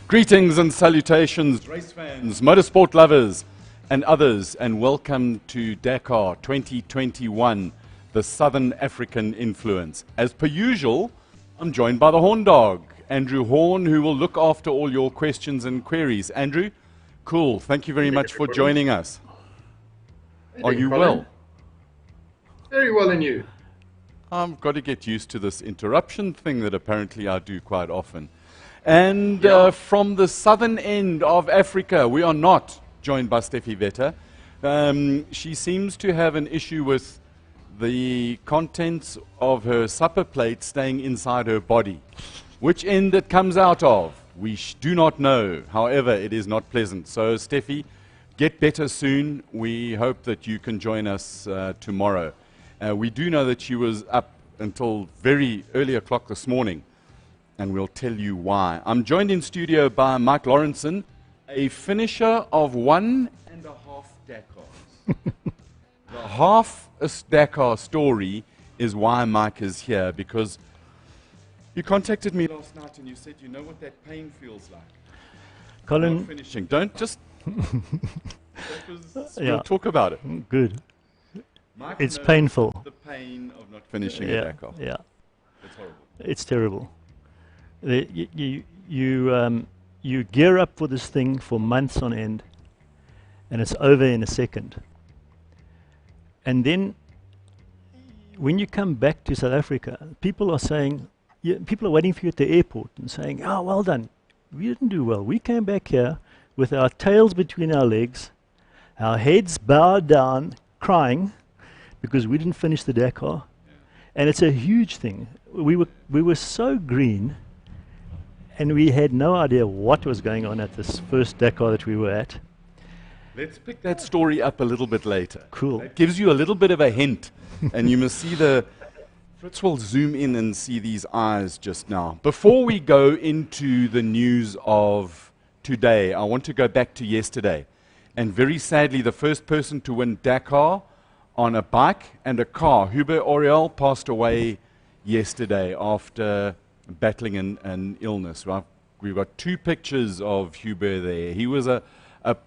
Greetings and salutations, race fans, motorsport lovers, and others, and welcome to Dakar 2021, the Southern African influence. As per usual, I'm joined by the Horn Dog, Andrew Horn, who will look after all your questions and queries. Andrew, cool. Thank you very much for joining us. Are you well? Very well, and you? I've got to get used to this interruption thing that apparently I do quite often. And from the southern end of Africa, we are not joined by Steffi Vetter. She seems to have an issue with the contents of her supper plate staying inside her body. Which end it comes out of, we do not know. However, it is not pleasant. So, Steffi, get better soon. We hope that you can join us tomorrow. We do know that she was up until very early o'clock this morning, and we'll tell you why. I'm joined in studio by Mike Lawrenson, a finisher of 1.5 Dakars. The half a Dakar story is why Mike is here, because you contacted me last night and you said, you know what that pain feels like. Colin, not finishing. Don't just... We'll talk about it. Good. Mike It's knows painful. the pain of not finishing a Dakar. Yeah, It's horrible. it's terrible. You gear up for this thing for months on end, and it's over in a second. And then, when you come back to South Africa, people are saying, people are waiting for you at the airport and saying, "Oh, well done. We didn't do well. We came back here with our tails between our legs, our heads bowed down, crying because we didn't finish the Dakar." And it's a huge thing. We were so green, and we had no idea what was going on at this first Dakar that we were at. Let's pick that story up a little bit later. Cool. It gives you a little bit of a hint, and you must see Fritz will zoom in and see these eyes just now. Before we go into the news of today, I want to go back to yesterday. And very sadly, the first person to win Dakar on a bike and a car, Hubert Oriel, passed away yesterday after battling an illness. Right? We've got two pictures of Hubert there. He was a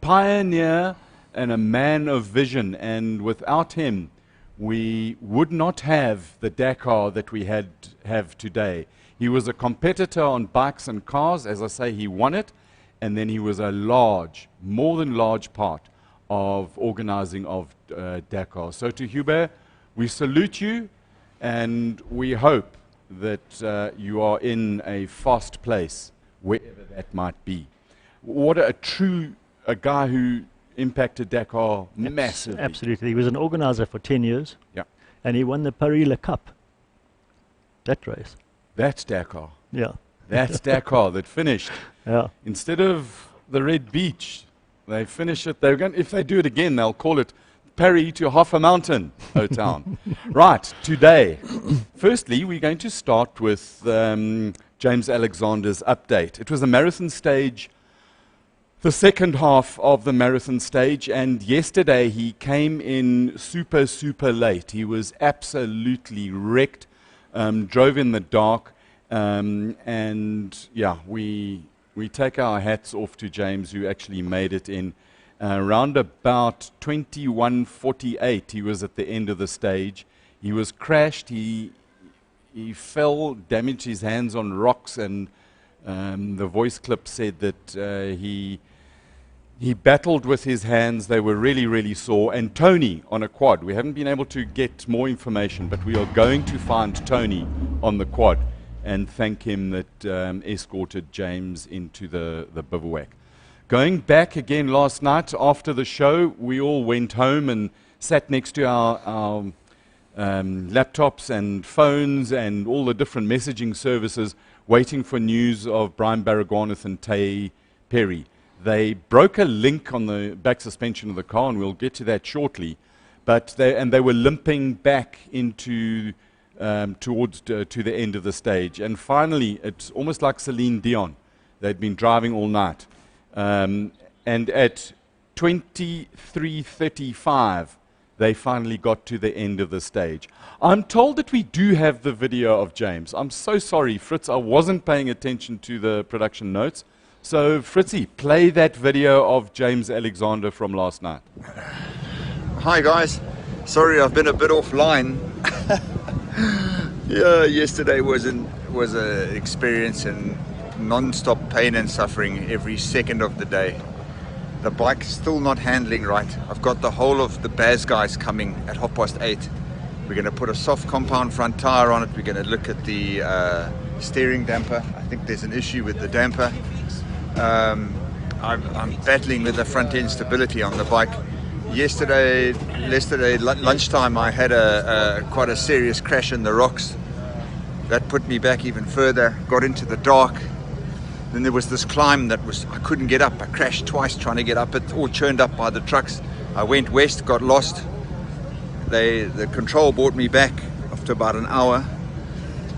pioneer and a man of vision, and without him, we would not have the Dakar that we have today. He was a competitor on bikes and cars. As I say, he won it, and then he was a more than large part of organizing of Dakar. So to Hubert, we salute you, and we hope that you are in a fast place, wherever that might be. What a guy who impacted Dakar massively. Absolutely. He was an organizer for 10 years. Yeah. And he won the Paris-Le Cup. That race. That's Dakar. Yeah. That's Dakar that finished. Yeah. Instead of the Red Beach, they finish it. If they do it again, they'll call it Paris to half a mountain, O-Town. Right, today. Firstly, we're going to start with James Alexander's update. It was a marathon stage, the second half of the marathon stage, and yesterday he came in super, super late. He was absolutely wrecked, drove in the dark, and yeah, we take our hats off to James, who actually made it in around about 21:48. He was at the end of the stage. He was crashed. He fell, damaged his hands on rocks, and the voice clip said that he battled with his hands. They were really, really sore. And Tony on a quad. We haven't been able to get more information, but we are going to find Tony on the quad and thank him that escorted James into the bivouac. Going back again last night after the show, we all went home and sat next to our laptops and phones and all the different messaging services, waiting for news of Brian Baragwanath and Tay Perry. They broke a link on the back suspension of the car, and we'll get to that shortly. But they were limping back into towards to the end of the stage. And finally, it's almost like Celine Dion. They'd been driving all night. And at 23:35, they finally got to the end of the stage. I'm told that we do have the video of James. I'm so sorry, Fritz, I wasn't paying attention to the production notes. So, Fritzy, play that video of James Alexander from last night. Hi guys, sorry I've been a bit offline. Yeah, yesterday was an experience in non-stop pain and suffering every second of the day. The bike's still not handling right. I've got the whole of the Baz guys coming at 8:30. We're going to put a soft compound front tire on it. We're going to look at the steering damper. I think there's an issue with the damper. I'm battling with the front end stability on the bike. Yesterday lunchtime, I had quite a serious crash in the rocks. That put me back even further. Got into the dark. Then there was this climb I couldn't get up. I crashed twice trying to get up it, all churned up by the trucks. I went west, got lost. The control brought me back after about an hour.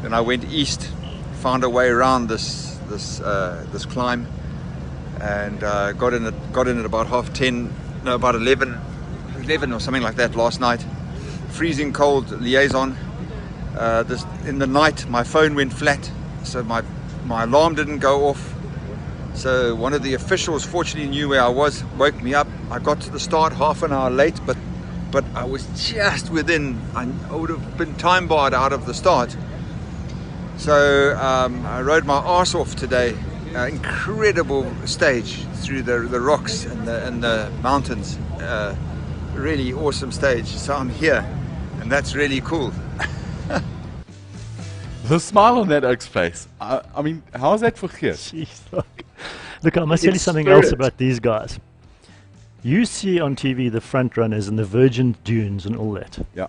Then I went east, found a way around this climb, and got in at about 10:30. No, about 11 or something like that last night. Freezing cold liaison. In the night, my phone went flat, so my alarm didn't go off. So one of the officials fortunately knew where I was, woke me up. I got to the start half an hour late, but I was just within. I would have been time barred out of the start. So I rode my arse off today. Incredible stage through the rocks and the mountains. Really awesome stage. So I'm here, and that's really cool. The smile on that Oak's face. I mean, how is that for here? Jeez, look, I must tell you something else about these guys. You see on TV the front runners and the virgin dunes and all that. Yeah.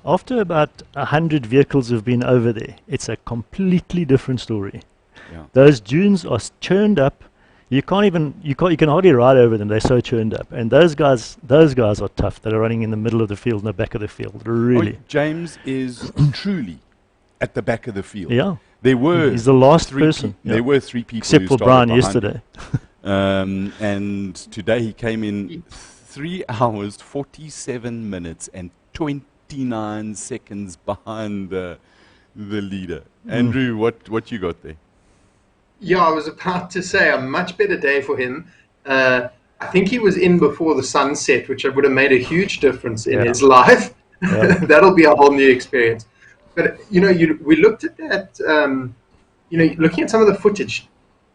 After about 100 vehicles have been over there, it's a completely different story. Yeah. Those dunes are churned up. You can hardly ride over them. They're so churned up. And those guys are tough. That are running in the middle of the field, in the back of the field. Really. James is truly at the back of the field. Yeah. He's the last person. There were 3 people except who for started Brian behind yesterday. and today he came in 3 hours, 47 minutes and 29 seconds behind the leader. Andrew, what you got there? Yeah, I was about to say a much better day for him. I think he was in before the sun set, which would have made a huge difference in his life. Yeah. That'll be a whole new experience. But, we looked at that, looking at some of the footage,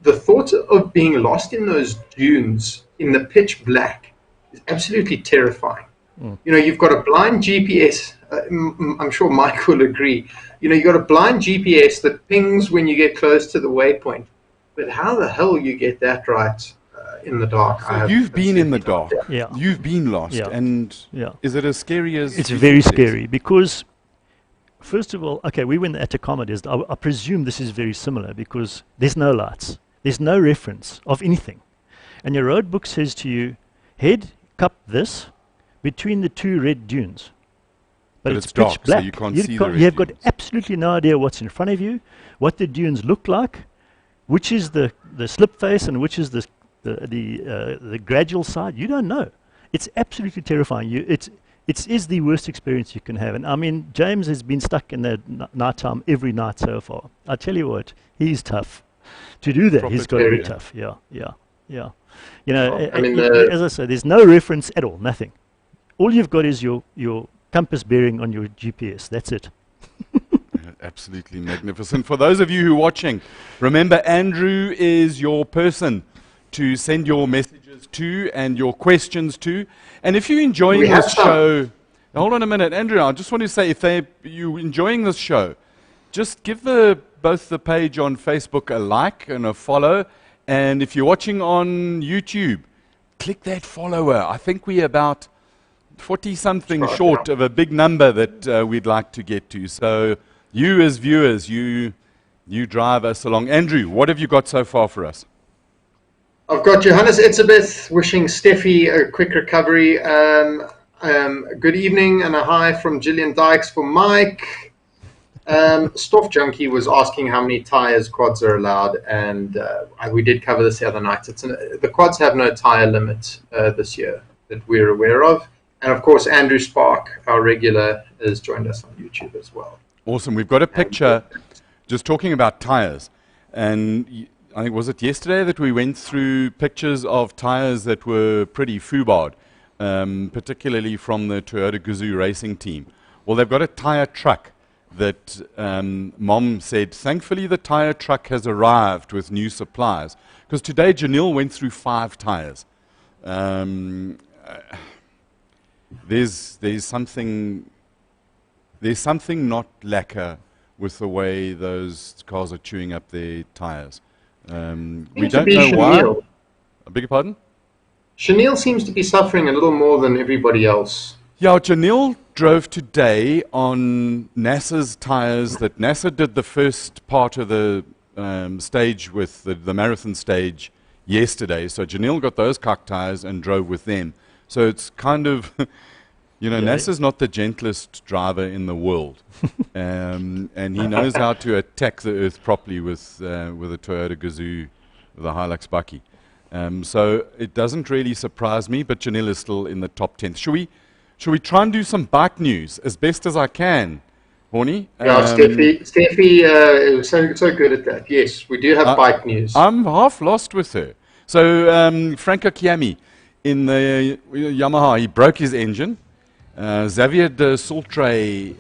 the thought of being lost in those dunes in the pitch black is absolutely terrifying. You've got a blind GPS. I'm sure Mike will agree. You've got a blind GPS that pings when you get close to the waypoint. But how the hell you get that right in the dark? So you've been in the dark. Yeah. You've been lost. Yeah. And is it as scary as... It's very scary because, first of all, okay, we went at Atacama. I presume this is very similar because there's no lights. There's no reference of anything. And your road book says to you, head cup this between the 2 red dunes. But it's pitch dark, black. So you can't see the red You have got dunes. absolutely no idea what's in front of you, what the dunes look like, which is the slip face and which is the gradual side. You don't know. It's absolutely terrifying. It is the worst experience you can have. And I mean, James has been stuck in the nighttime every night so far. I tell you what, he's tough. To do that, he's got to be tough. Yeah. As I said, there's no reference at all, nothing. All you've got is your compass bearing on your GPS. That's it. Absolutely magnificent. For those of you who are watching, remember Andrew is your person to send your messages to and your questions to. And if you're enjoying this show, hold on a minute, Andrew, I just want to say, if you're enjoying this show, just give both the page on Facebook a like and a follow. And if you're watching on YouTube, click that follower. I think we're about 40-something short of a big number that we'd like to get to. So you as viewers, you drive us along. Andrew, what have you got so far for us? I've got Johannes Itzebeth wishing Steffi a quick recovery. Good evening and a hi from Gillian Dykes for Mike. Stoff Junkie was asking how many tires quads are allowed, and we did cover this the other night. The quads have no tire limit this year that we're aware of. And of course, Andrew Spark, our regular, has joined us on YouTube as well. Awesome. We've got a picture just talking about tires. And I think, was it yesterday that we went through pictures of tires that were pretty foobarred, particularly from the Toyota Gazoo racing team. Well, they've got a tire truck that Mom said, thankfully the tire truck has arrived with new supplies. Because today Janelle went through 5 tires. There's something not lacquer with the way those cars are chewing up their tires. We don't know why. I beg your pardon? Chanel seems to be suffering a little more than everybody else. Yeah, Janelle drove today on NASA's tires that NASA did the first part of the stage with the marathon stage yesterday. So Janelle got those cock tires and drove with them. So it's kind of, NASA's not the gentlest driver in the world. And he knows how to attack the earth properly with a Toyota Gazoo, with a Hilux Bucky. So it doesn't really surprise me, but Janelle is still in the top 10. Should we try and do some bike news as best as I can, Horny? Yeah, Steffi is so good at that. Yes, we do have bike news. I'm half lost with her. So Franco Chiami in the Yamaha, he broke his engine. Xavier de Saultre,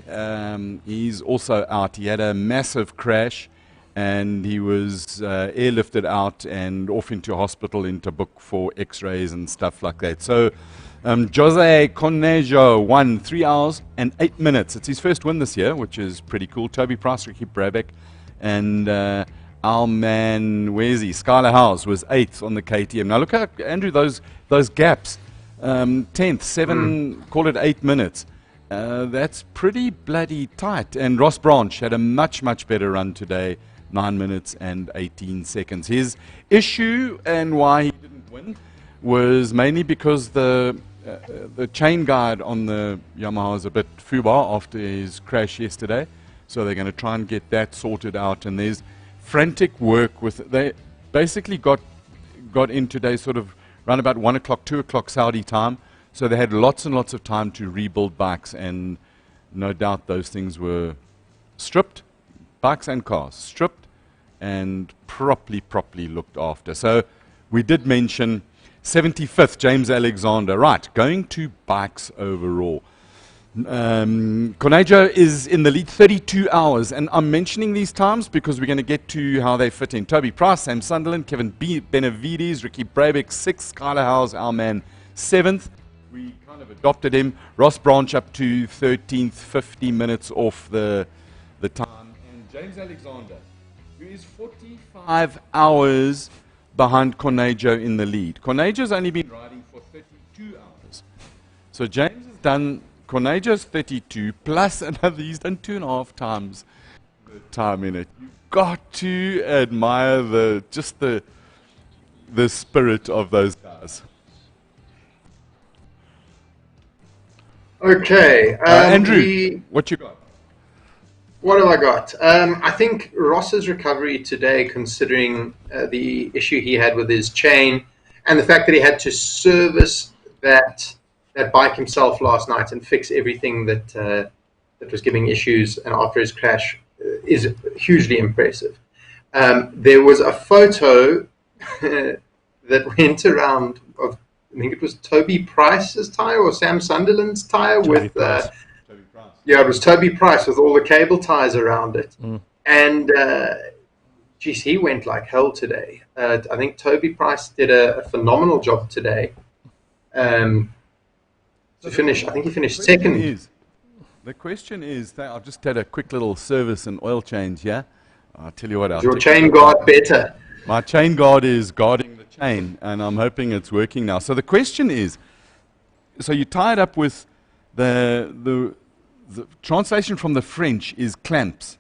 he's also out. He had a massive crash, and he was airlifted out and off into hospital into book for x-rays and stuff like that. So Jose Conejo won 3 hours and 8 minutes. It's his first win this year, which is pretty cool. Toby Price, Ricky Brabeck, and our man, where's he? Skylar Howes was 8th on the KTM. Now look at, Andrew, those gaps. 10th, 7, call it 8 minutes. That's pretty bloody tight. And Ross Branch had a much, much better run today, 9 minutes and 18 seconds. His issue and why he didn't win was mainly because the chain guide on the Yamaha is a bit foobar after his crash yesterday. So they're going to try and get that sorted out. And there's frantic work with it. They basically got in today sort of around about 1 o'clock, 2 o'clock Saudi time. So they had lots and lots of time to rebuild bikes, and no doubt those things were stripped, bikes and cars, stripped and properly looked after. So we did mention 75th, James Alexander. Right, going to bikes overall. Conejo is in the lead, 32 hours, and I'm mentioning these times because we're going to get to how they fit in. Toby Price, Sam Sunderland, Kevin Benavides, Ricky Brabeck, 6th, Skylar Howes, our man, 7th. We kind of adopted him. Ross Branch up to 13th, 50 minutes off the time. And James Alexander, who is 45 hours behind Conejo in the lead. Conejo's only been riding for 32 hours. So James has done... Conejo's 32 plus another, he's done 2.5 times the time in it. You've got to admire the spirit of those guys. Okay. Andrew, what you got? What have I got? I think Ross's recovery today, considering the issue he had with his chain and the fact that he had to service that bike himself last night and fix everything that was giving issues and after his crash is hugely impressive. There was a photo that went around of, I think it was Toby Price's tire or Sam Sunderland's tire with Toby Price. Yeah, it was Toby Price with all the cable ties around it. And geez, he went like hell today. I think Toby Price did a phenomenal job today. To finish, I think he finished second. The question is that I've just had a quick little service and oil change, yeah? I'll tell you what. Is your chain guard better? My chain guard is guarding the chain, and I'm hoping it's working now. So the question is, so you tie it up with the translation from the French is clamps.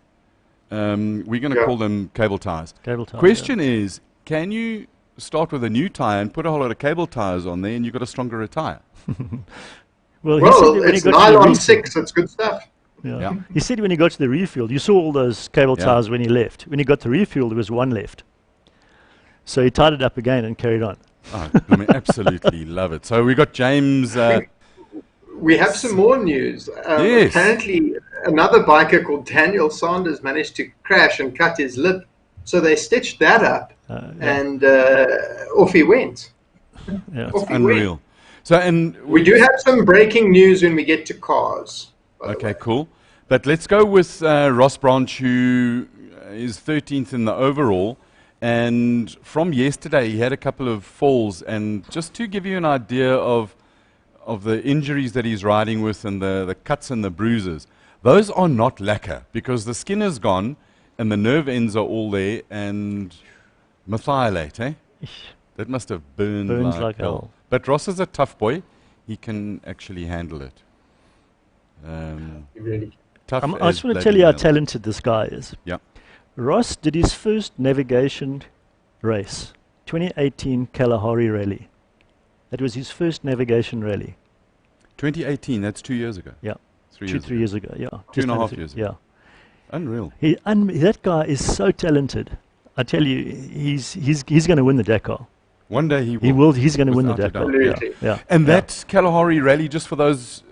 We're going to call them cable ties. Question is, can you start with a new tire and put a whole lot of cable tires on there, and you've got a stronger tire? Well, it's nylon 6. It's good stuff. Yeah. He said when he got to the refuel, you saw all those cable tires when he left. When he got to refuel, there was one left. So he tied it up again and carried on. Oh, I mean, absolutely love it. So we got James. We have some more news. Yes. Apparently, another biker called Daniel Sanders managed to crash and cut his lip. So they stitched that up. and off he went. Yeah. Off he Unreal. went. So, and We do have some breaking news when we get to cars. by the okay, way. cool. But let's go with Ross Branch, who is 13th in the overall. And from yesterday, he had a couple of falls. And just to give you an idea of the injuries that he's riding with and the cuts and the bruises, those are not lacquer because the skin is gone and the nerve ends are all there and methylate, eh? That must have burned Burns like hell. hell. But Ross is a tough boy. He can actually handle it. You really Tough I as just want to bloody tell you how nails. talented this guy is. Yeah. Ross did his first navigation race, 2018 Kalahari Rally. That was his first navigation rally. 2018, that's 2 years ago. Yeah. 3 Two, years 3 ago. years ago, yeah. Two Just and a under half three- years ago. Yeah. Unreal. That guy is so talented. I tell you, he's going to win the Dakar. One day he will. He will. He's going to win the Without a Dakar. doubt, Yeah. Absolutely. Yeah. And yeah. that Kalahari Rally, just for those,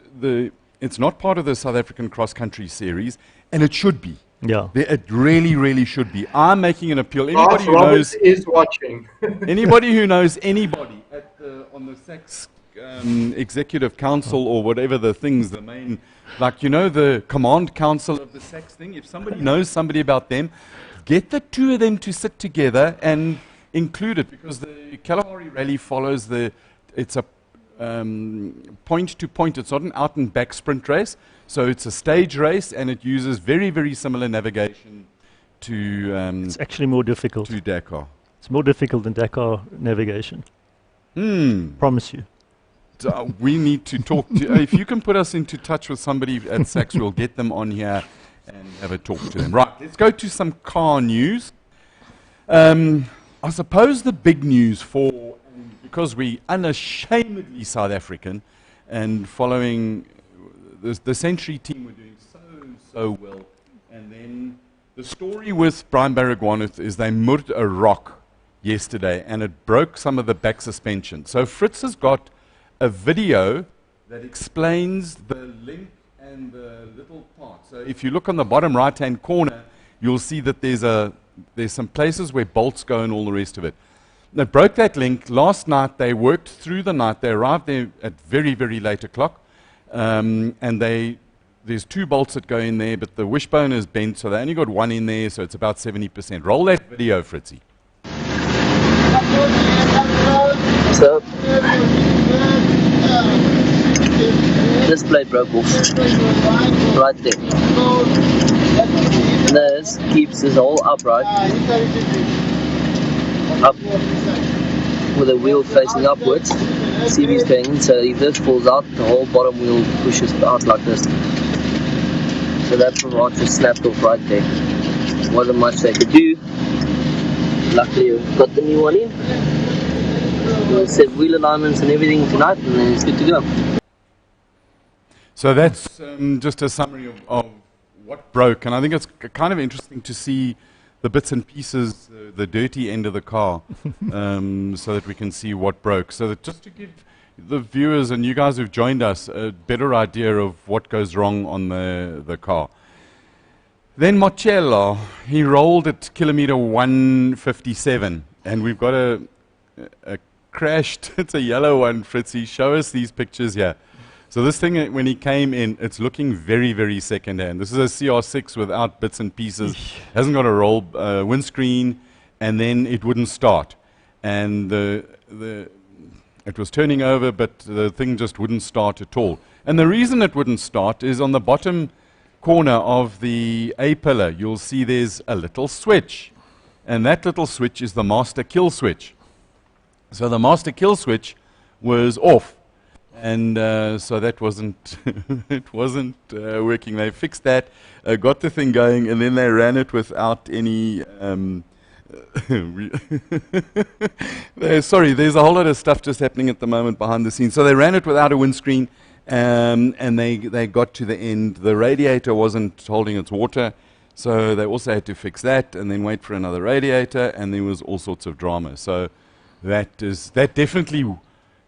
it's not part of the South African Cross Country Series, and it should be. Yeah. It really, really should be. I'm making an appeal. Anybody Lars who Roberts knows is watching. anybody who knows anybody on the SACS Executive Council or whatever the things, the main, like, the Command Council of the SACS thing, if somebody knows somebody about them, get the two of them to sit together and include it, because the Kalahari Rally follows it's a point to point. It's not an out and back sprint race. So it's a stage race, and it uses very, very similar navigation It's actually more difficult. to Dakar. It's more difficult than Dakar navigation. Promise you. So we need to talk to. If you can put us into touch with somebody at SACS, we'll get them on here and have a talk to them. Right, let's go to some car news. I suppose the big news because we unashamedly South African and following the Century team were doing so well. And then the story with Brian Baragwanath is they murdered a rock yesterday and it broke some of the back suspension. So Fritz has got a video that explains the link and the little part. So if you look on the bottom right-hand corner, you'll see that there's some places where bolts go and all the rest of it. They broke that link. Last night, they worked through the night. They arrived there at very, very late o'clock. And there's 2 bolts that go in there, but the wishbone is bent, so they only got 1 in there, so it's about 70%. Roll that video, Fritzy. So, this blade broke off right there. And this keeps this hole upright, up with the wheel facing upwards. CV's going in, so if this falls out, the whole bottom wheel pushes out like this. So that rod just snapped off right there. Wasn't much they could do. Luckily, we got the new one in. We'll set wheel alignments and everything tonight, and then it's good to go. So that's just a summary of what broke, and I think it's kind of interesting to see the bits and pieces, the dirty end of the car, so that we can see what broke. So that just to give the viewers and you guys who've joined us a better idea of what goes wrong on the car. Then Marcello, he rolled at kilometer 157, and we've got a crashed, it's a yellow one, Fritzy. Show us these pictures here. So this thing, when he came in, it's looking very, very second-hand. This is a CR6 without bits and pieces. Hasn't got a roll windscreen, and then it wouldn't start. And it was turning over, but the thing just wouldn't start at all. And the reason it wouldn't start is on the bottom corner of the A-pillar, you'll see there's a little switch. And that little switch is the master kill switch. So the master kill switch was off. And so that wasn't it wasn't working. They fixed that, got the thing going, and then they ran it without any. Sorry, there's a whole lot of stuff just happening at the moment behind the scenes. So they ran it without a windscreen, and they got to the end. The radiator wasn't holding its water, so they also had to fix that, and then wait for another radiator, and there was all sorts of drama. So that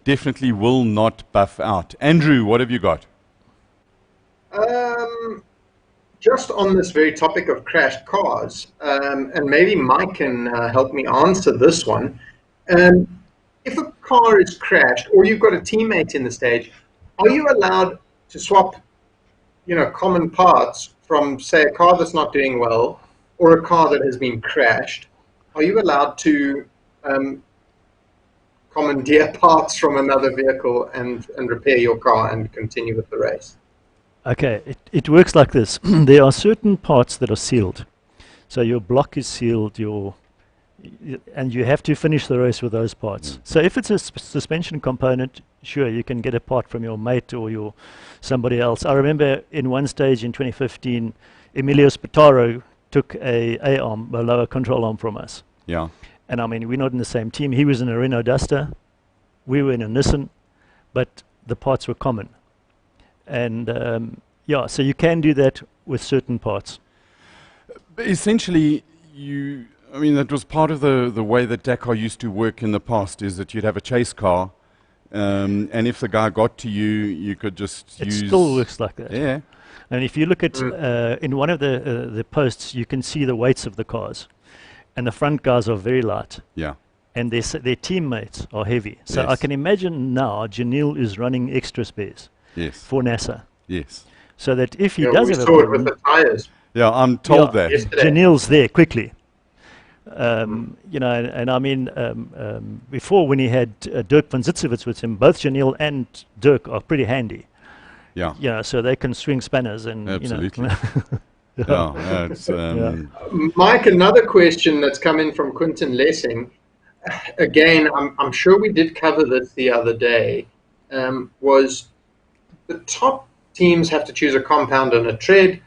definitely will not buff out. Andrew, what have you got? just on this very topic of crashed cars, and maybe Mike can help me answer this one. If a car is crashed or you've got a teammate in the stage, are you allowed to swap, common parts from, say, a car that's not doing well or a car that has been crashed? Are you allowed to commandeer parts from another vehicle and repair your car and continue with the race? Okay, it works like this. There are certain parts that are sealed. So your block is sealed, and you have to finish the race with those parts. So if it's a suspension component, sure, you can get a part from your mate or somebody else. I remember in one stage in 2015, Emilio Spataro took a arm, a lower control arm from us. Yeah. And I mean, we're not in the same team. He was in a Renault Duster, we were in a Nissan, but the parts were common. And yeah, so you can do that with certain parts. Essentially, I mean, that was part of the way that Dakar used to work in the past, is that you'd have a chase car, and if the guy got to you, you could just use... It still works like that. Yeah. And if you look at, in one of the posts, you can see the weights of the cars. And the front guys are very light. Yeah. And their teammates are heavy. So Yes. I can imagine now Janil is running extra spares Yes. for NASA. Yes. So that if he Yeah, does we have a saw it with problem, the tires Yeah, I'm told Yeah. that. yesterday. Janil's there quickly. And I mean, before when he had Dirk van Zitzewitz with him, both Janil and Dirk are pretty handy. Yeah. So they can swing spanners and, Absolutely. Yeah. It's, Mike, another question that's come in from Quinton Lessing. Again, I'm sure we did cover this the other day. Was the top teams have to choose a compound and a tread?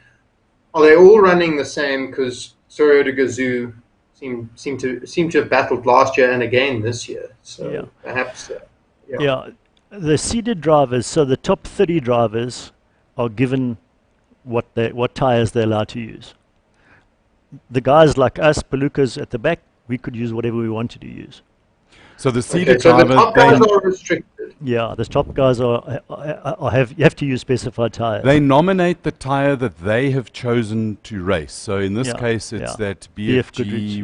Are they all running the same? Because Toyota Gazoo seem to have battled last year and again this year. So Yeah. perhaps, Yeah, the seeded drivers, so the top 30 drivers are given what tires they're allowed to use. The guys like us, Palookas at the back, we could use whatever we wanted to use. so the Okay, seated so the driver, top guys are restricted. Yeah, the top guys you have to use specified tires. they nominate the tire that they have chosen to race. So in this Yeah, case, it's yeah. that BF BFG, Goodrich,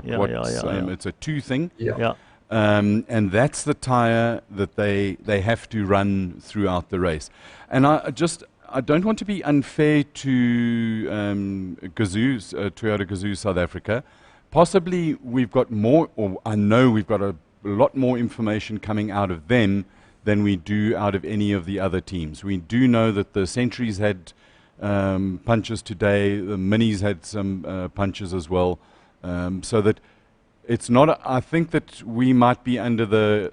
yeah. Yeah. it's a 2 thing. Yeah. Yeah, And that's the tire that they have to run throughout the race. And I don't want to be unfair to Gazoo's, Toyota Gazoo South Africa. Possibly we've got more, or I know we've got a lot more information coming out of them than we do out of any of the other teams. We do know that the Centuries had punches today, the Minis had some punches as well, so that it's not, I think that we might be under the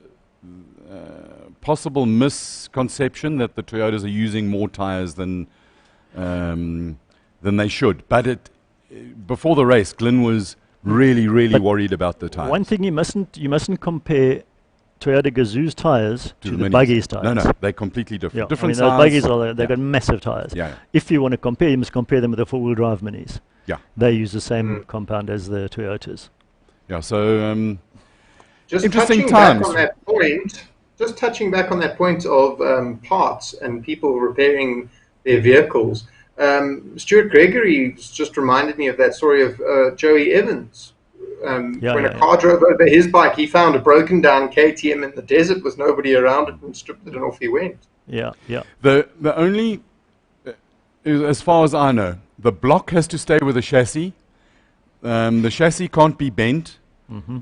possible misconception that the Toyotas are using more tires than they should. But before the race, Glyn was really But worried about the tires. one thing you mustn't compare Toyota Gazoo's tires to the Minis. buggies tires. No, they're completely different. Yeah, Different those size. buggies they've Yeah. got massive tires. Yeah. If you want to compare, you must compare them with the four-wheel drive Minis. Yeah. They use the same compound as the Toyotas. Yeah, so Just Interesting touching back times. on that point, just touching back on that point of parts and people repairing their vehicles. Stuart Gregory just reminded me of that story of Joey Evans. When a car drove over his bike, he found a broken down KTM in the desert with nobody around it and stripped it and off he went. Yeah. the only, as far as I know, the block has to stay with the chassis. The chassis can't be bent,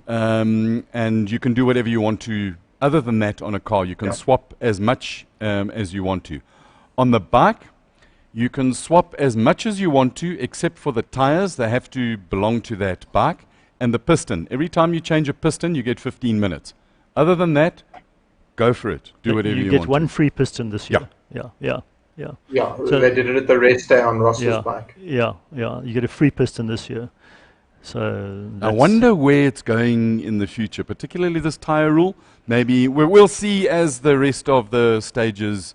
and you can do whatever you want to. Other than that, on a car, you can swap as much as you want to. On the bike, you can swap as much as you want to, except for the tires. They have to belong to that bike. And the piston. Every time you change a piston, you get 15 minutes. Other than that, go for it. Do whatever you want. You get one free piston this year. Yeah. Yeah. Yeah, So- they did it at the Raceday on Ross's bike. Yeah. You get a free piston this year. So I wonder where it's going in the future, particularly this tire rule. Maybe we'll see as the rest of the stages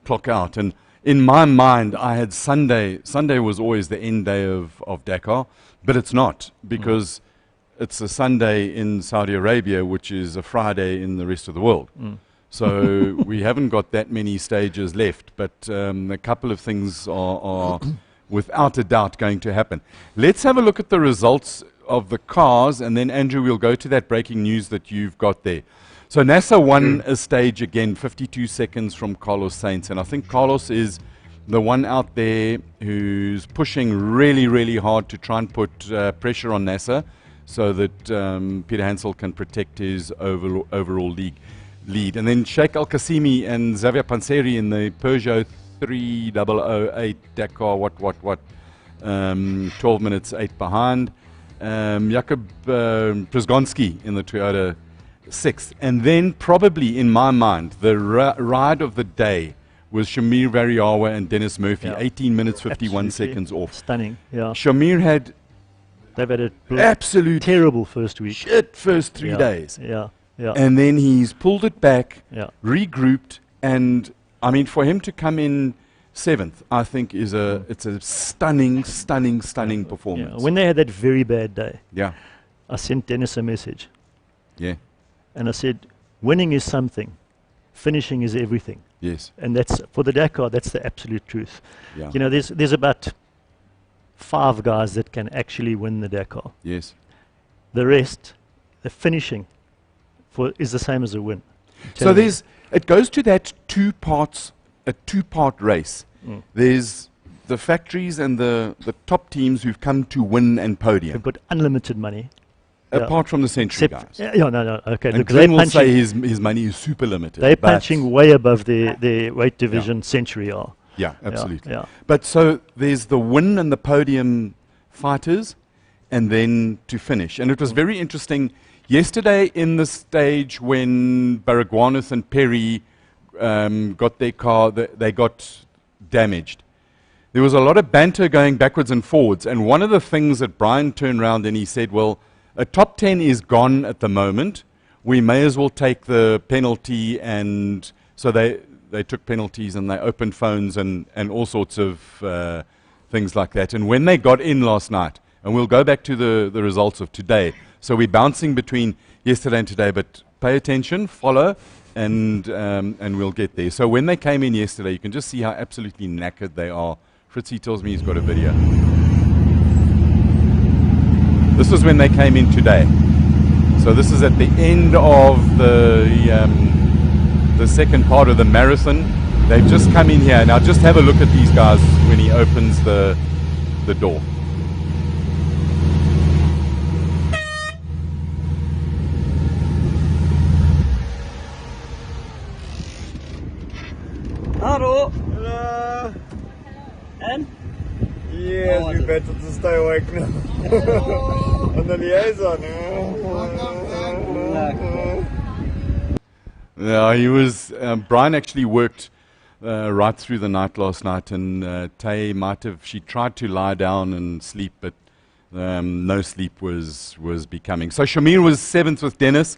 clock out. And in my mind, I had Sunday. Sunday was always the end day of Dakar, but it's not, because it's a Sunday in Saudi Arabia, which is a Friday in the rest of the world. So we haven't got that many stages left, but a couple of things are without a doubt going to happen. Let's have a look at the results of the cars, and then Andrew, we'll go to that breaking news that you've got there. So NASA won a stage again, 52 seconds from Carlos Sainz, and I think Carlos is the one out there who's pushing really, really hard to try and put pressure on NASA so that Peter Hansel can protect his overall lead. And then Sheikh Al-Qasimi and Xavier Panseri in the Peugeot 3008 Dakar, 12 minutes 8 behind. Jakub Przgonski in the Toyota 6th. And then probably, in my mind, the ride of the day was Shamir Variawa and Dennis Murphy, 18 minutes 51 seconds off. Stunning, yeah. Shamir they've had a absolute terrible first week. Shit first 3 days. Yeah. And then he's pulled it back, regrouped, and I mean, for him to come in 7th, I think it's a stunning performance. Yeah. When they had that very bad day, I sent Dennis a message. Yeah. And I said, winning is something, finishing is everything. Yes. And that's, for the Dakar, that's the absolute truth. Yeah. You know, there's about 5 guys that can actually win the Dakar. Yes. The rest, the finishing is the same as a win. So it goes to that a two-part race. There's the factories and the top teams who've come to win and podium. They've got unlimited money. Apart from the Century guys. Okay. And Glenn will say his money is super limited. They're punching way above their weight division Century are. Yeah, absolutely. Yeah. But so there's the win and the podium fighters, and then to finish. And it was very interesting yesterday in the stage when Baragwanath and Perry got their car, they got damaged. There was a lot of banter going backwards and forwards, and one of the things that Brian turned around and he said, well, a top 10 is gone at the moment. We may as well take the penalty, and so they took penalties and they opened phones and all sorts of things like that. And when they got in last night, and we'll go back to the results of today, so we're bouncing between yesterday and today, but pay attention, follow, and we'll get there. So when they came in yesterday, you can just see how absolutely knackered they are. Fritzy tells me he's got a video. This is when they came in today. So this is at the end of the second part of the marathon. They've just come in here. Now just have a look at these guys when he opens the door. Hello. Hello. And? Yes, we better to stay awake now. On the liaison. Yeah, he was. Brian actually worked right through the night last night, and Tay she tried to lie down and sleep, but no sleep was becoming. So Shamir was 7th with Dennis.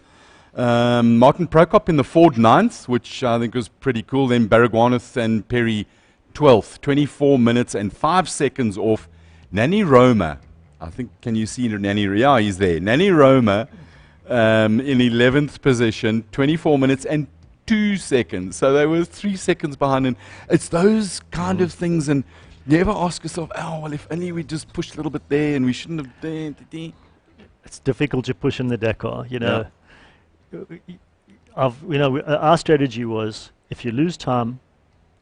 Martin Prokop in the Ford 9th, which I think was pretty cool. Then Baragwanath and Perry 12th, 24 minutes and 5 seconds off. Nani Roma, I think, can you see Nani? Yeah, he's there. Nani Roma in 11th position, 24 minutes and 2 seconds. So they were 3 seconds behind. And it's those kind of things. And you ever ask yourself, oh, well, if only we just pushed a little bit there and we shouldn't have done. It's difficult to push in the Dakar, you know. Our strategy was, if you lose time,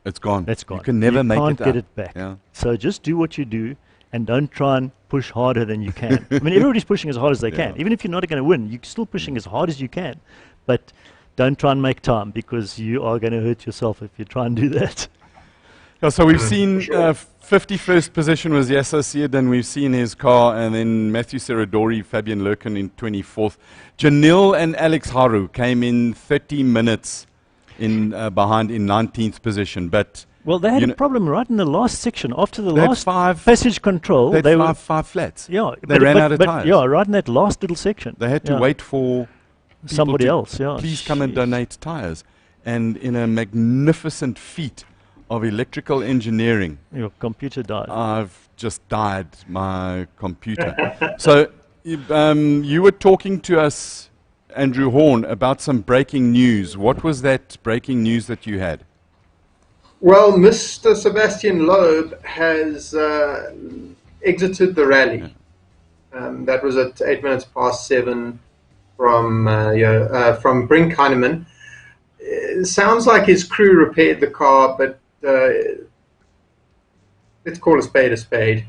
it's gone. It's gone. You can never make it up. You can't get it back. Yeah. So just do what you do and don't try and push harder than you can. I mean, everybody's pushing as hard as they can. Even if you're not going to win, you're still pushing as hard as you can. But don't try and make time, because you are going to hurt yourself if you try and do that. Yeah, so we've seen 51st position was Yasser Syed, and we've seen his car, and then Matthew Serradori, Fabian Lurken in 24th. Janil and Alex Haru came in 30 minutes behind in 19th position. But well, they had a problem right in the last section. After the last passage control, they had five flats. Yeah, they ran out of tires. Yeah, right in that last little section. They had to wait for somebody else. Yeah, please come and donate tires. And in a magnificent feat of electrical engineering, your computer died. I've just died my computer. So you were talking to us, Andrew Horn, about some breaking news. What was that breaking news that you had? Well, Mr. Sebastian Loeb has exited the rally. That was at 8 minutes past 7 from Brink Heinemann. It sounds like his crew repaired the car, but let's call a spade a spade.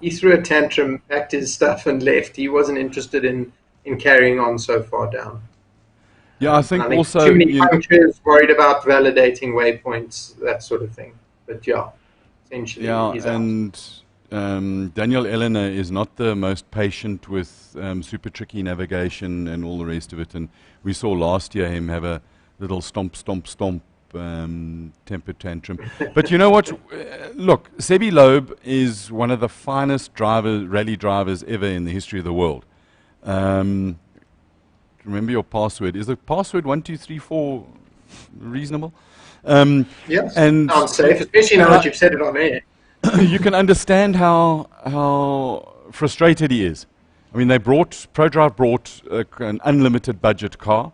He threw a tantrum, packed his stuff, and left. He wasn't interested in carrying on so far down. Yeah, I think also too many punctures, worried about validating waypoints, that sort of thing. But yeah, essentially, he's and Daniel Eleanor is not the most patient with super tricky navigation and all the rest of it. And we saw last year him have a little stomp temper tantrum. But you know what? Look, Sebi Loeb is one of the finest rally drivers ever in the history of the world. Remember your password. Is the password 1234 reasonable? Yes, and sounds safe, especially now that you've said it on air. You can understand how frustrated he is. I mean, ProDrive brought an unlimited budget car,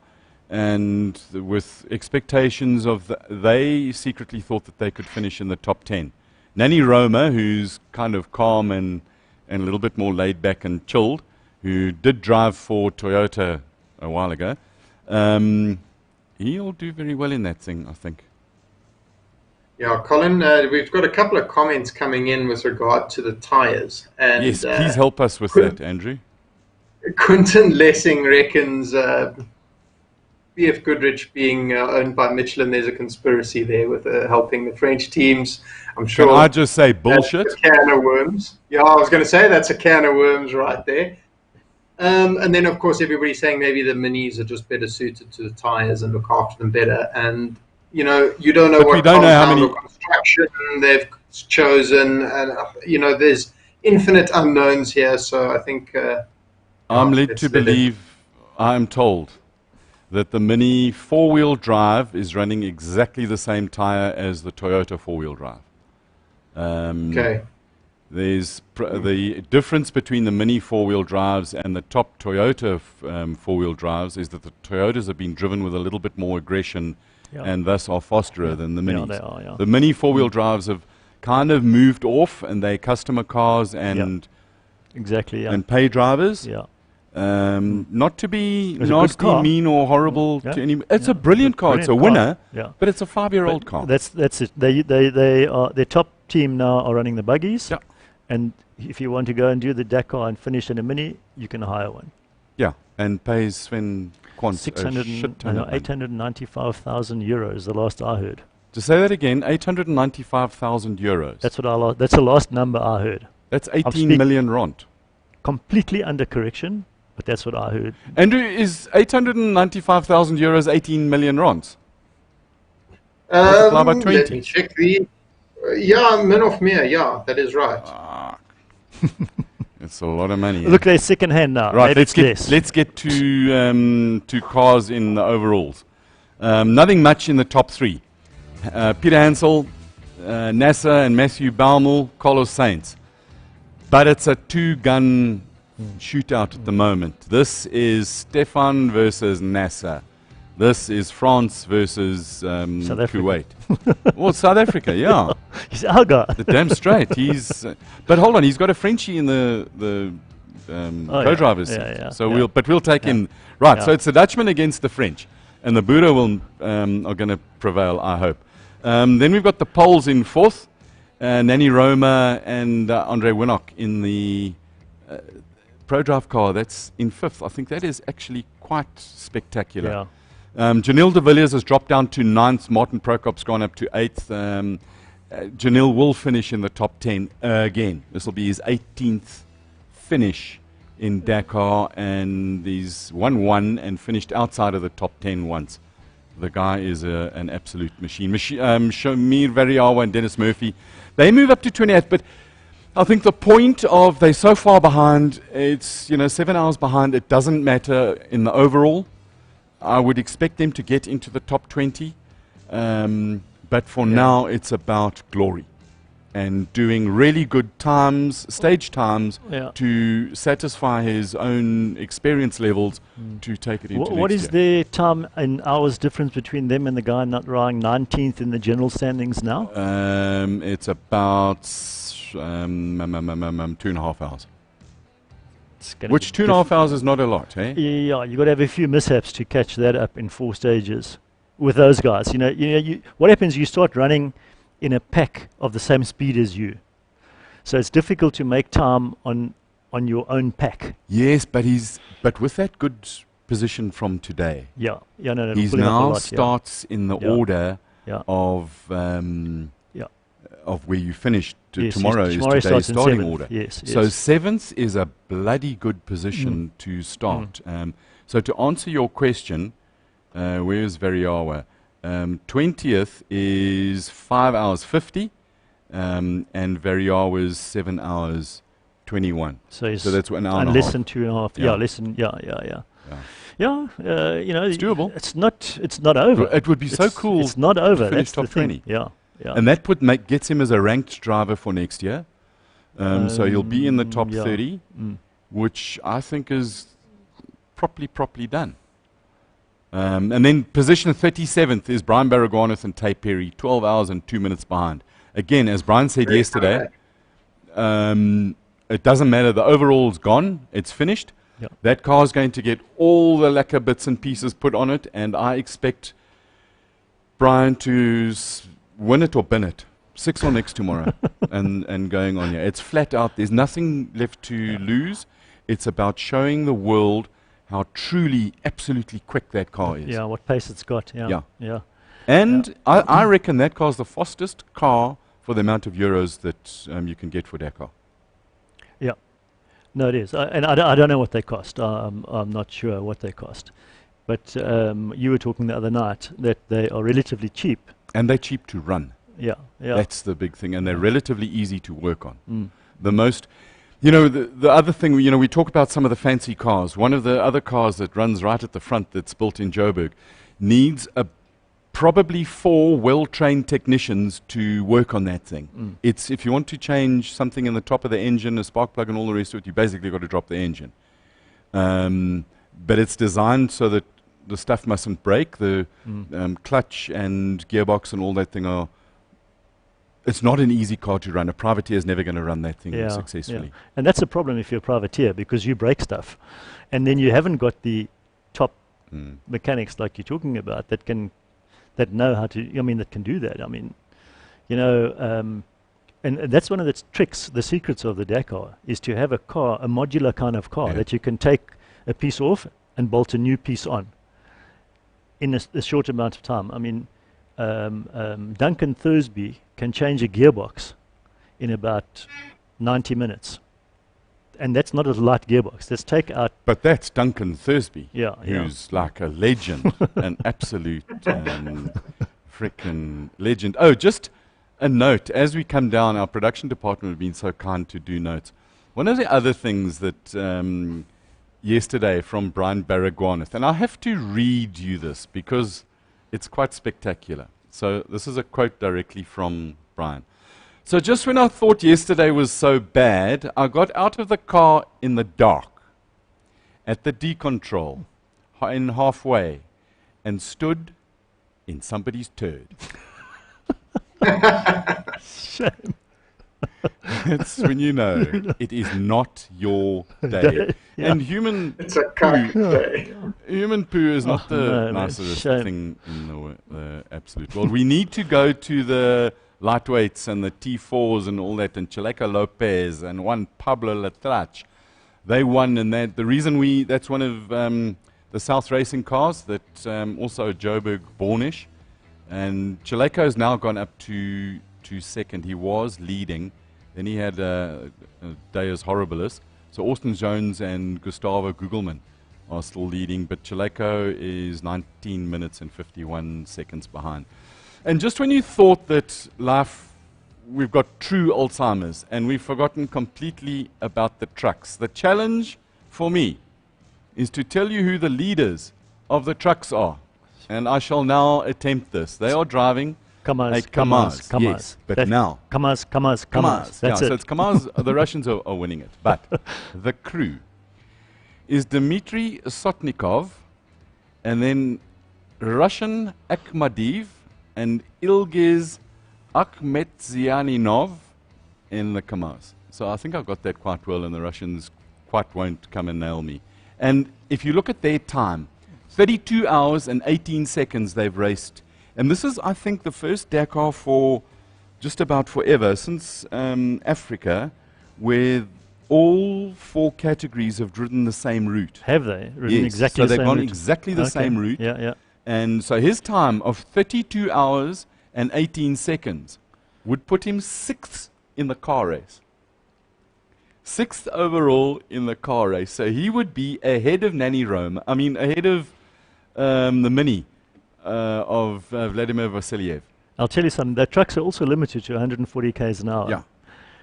and with expectations of they secretly thought that they could finish in the top 10. Nani Roma, who's kind of calm and a little bit more laid back and chilled, who did drive for Toyota a while ago, he'll do very well in that thing, I think. Yeah, Colin, we've got a couple of comments coming in with regard to the tyres. Yes, please help us with that, Andrew. Quinton Lessing reckons BF Goodrich being owned by Michelin, there's a conspiracy there with helping the French teams. I'm sure. Can I just say bullshit? That's a can of worms. Yeah, I was going to say that's a can of worms right there. And then, of course, everybody's saying maybe the minis are just better suited to the tyres and look after them better. And, you know, you don't know but what we don't know how many construction they've chosen. And, you know, there's infinite unknowns here. So I think... I'm led to believe, I'm told, that the Mini four-wheel drive is running exactly the same tyre as the Toyota four-wheel drive. Okay. There's the difference between the Mini four-wheel drives and the top Toyota four-wheel drives is that the Toyotas have been driven with a little bit more aggression and thus are faster than the Minis. Yeah, they are, yeah. The Mini four-wheel drives have kind of moved off, and they're customer cars and exactly, and pay drivers. Yeah. Not to be It's nasty, mean, or horrible to any. It's a brilliant car. It's a winner, but it's a 5-year-old car. That's it. They are their top team now are running the buggies. Yeah. And if you want to go and do the Dakar and finish in a Mini, you can hire one. Yeah, and pays Sven Quant 895,000 euros. The last I heard. To say that again, 895,000 euros. That's what that's the last number I heard. That's 18 million rand. Completely under correction, but that's what I heard. Andrew, is 895,000 euros 18 million rands? Let me check the... min of meer, that is right. It's a lot of money. Look, they're second hand now. Right, let's get to cars in the overalls. Nothing much in the top three. Peter Hansel, Nasser and Matthew Baumel, Carlos Sainz. But it's a two-gun shootout at the moment. This is Stefan versus Nasser. This is France versus Kuwait. Well, South Africa, yeah. He's our guy. The damn straight. He's. But hold on, he's got a Frenchie in the co-drivers. So we'll take him. Right. So it's the Dutchman against the French, and the Buddha are going to prevail, I hope. Then we've got the Poles in fourth. Nani Roma and Andre Winnock in the ProDrive car. That's in fifth. I think that is actually quite spectacular. Yeah. Janil de Villiers has dropped down to ninth. Martin Prokop's gone up to eighth. Janil will finish in the top 10 again. This will be his 18th finish in Dakar, and he's won one and finished outside of the top 10 once. The guy is an absolute machine. Shamir Variawa and Dennis Murphy, they move up to 28th, but I think the point of they're so far behind, it's 7 hours behind, it doesn't matter in the overall. I would expect them to get into the top 20, but for now it's about glory. and doing really good times, stage times, Yeah. to satisfy his own experience levels to take it into What next is year. the time in hours difference between them and the guy not riding 19th in the general standings now? It's about 2.5 hours. It's gonna Which be 2.5 hours is not a lot, eh? Yeah, you got to have a few mishaps to catch that up in 4 stages with those guys. What happens? You start running in a pack of the same speed as you, so it's difficult to make time on your own pack. Yes, but with that good position from today, Yeah, no, it'll he's pull him up a now lot, starts in the Yeah. order Yeah. of Yeah. of where you finished. Yes, Tomorrow is tomorrow today's starts in starting 7th. order. Yes, So yes. 7th is a bloody good position to start. So to answer your question, where's Veriawa? 20th is 5 hours 50, and Veriawa's 7 hours 21. So that's 1 hour and a less half. than 2.5. Yeah. Yeah, less than yeah. Yeah, It's doable. It's not over. It would be so cool It's not over. finish That's top the thing. 20. Yeah. And that gets him as a ranked driver for next year. So he'll be in the top yeah. 30, which I think is properly done. And then position 37th is Brian Baragwanath and Tay Perry, 12 hours and 2 minutes behind. Again, as Brian said yesterday, it doesn't matter. The overall's gone. It's finished. Yeah. That car's going to get all the lacquer bits and pieces put on it, and I expect Brian to win it or bin it. 6 or next tomorrow and going on here. It's flat out. There's nothing left to lose. It's about showing the world how truly, absolutely quick that car is. Yeah, what pace it's got. Yeah. And I reckon that car's the fastest car for the amount of euros that you can get for Dakar. Yeah. No, it is. And I don't know what they cost. I'm not sure what they cost. But you were talking the other night that they are relatively cheap. And they're cheap to run. Yeah. That's the big thing. And they're relatively easy to work on. The other thing, we talk about some of the fancy cars. One of the other cars that runs right at the front that's built in Joburg needs probably 4 well-trained technicians to work on that thing. It's if you want to change something in the top of the engine, a spark plug and all the rest of it, you basically got to drop the engine. But it's designed so that the stuff mustn't break. The clutch and gearbox and all that thing it's not an easy car to run. A privateer is never going to run that thing successfully. Yeah. And that's a problem if you're a privateer, because you break stuff. And then you haven't got the top mechanics like you're talking about that know how to, that can do that. And that's one of the tricks, the secrets of the Dakar, is to have a modular kind of car that you can take a piece off and bolt a new piece on in a short amount of time. Duncan Thursby can change a gearbox in about 90 minutes. And that's not a light gearbox. Let's take out... But that's Duncan Thursby, Yeah, who's like a legend, an absolute frickin' legend. Oh, just a note. As we come down, our production department have been so kind to do notes. One of the other things that yesterday from Brian Baragwanath, and I have to read you this because it's quite spectacular. So this is a quote directly from Brian. So just when I thought yesterday was so bad, I got out of the car in the dark at the D-control in halfway and stood in somebody's turd. Shame. It's when you know it is not your day. Yeah. And It's a cuck day. human poo is not the nicest thing in the absolute world. We need to go to the lightweights and the T4s and all that, and Chaleco Lopez and one Pablo Latrach. They won, and the reason that's one of the South Racing cars that also a Joburg Bornish, and Chaleco has now gone up to second. He was leading, then he had Deus Horribilis. So Austin Jones and Gustavo Gugelman are still leading, but Chaleco is 19 minutes and 51 seconds behind. And just when you thought that we've got true Alzheimer's and we've forgotten completely about the trucks, the challenge for me is to tell you who the leaders of the trucks are. And I shall now attempt this. They are driving Kamaz, Kamaz, Kamaz. yes. But now, Kamaz. Kamaz. That's yeah, it. so it's Kamaz. The Russians are winning it. But the crew is Dmitry Sotnikov, and then Russian Akhmadiv and Ilgiz Akhmetzianinov in the Kamaz. So I think I got that quite well, and the Russians quite won't come and nail me. And if you look at their time, 32 hours and 18 seconds they've raced. And this is, I think, the first Dakar for just about forever, since Africa, where all 4 categories have ridden the same route. Have they? Ridden Yes, exactly so the they've same gone route? exactly the same route. Yeah, yeah. And so his time of 32 hours and 18 seconds would put him 6th in the car race. 6th overall in the car race. So he would be ahead of Nanny Rome. I mean, ahead of the Mini of Vladimir Vasiliev. I'll tell you something. Their trucks are also limited to 140 k's an hour. Yeah.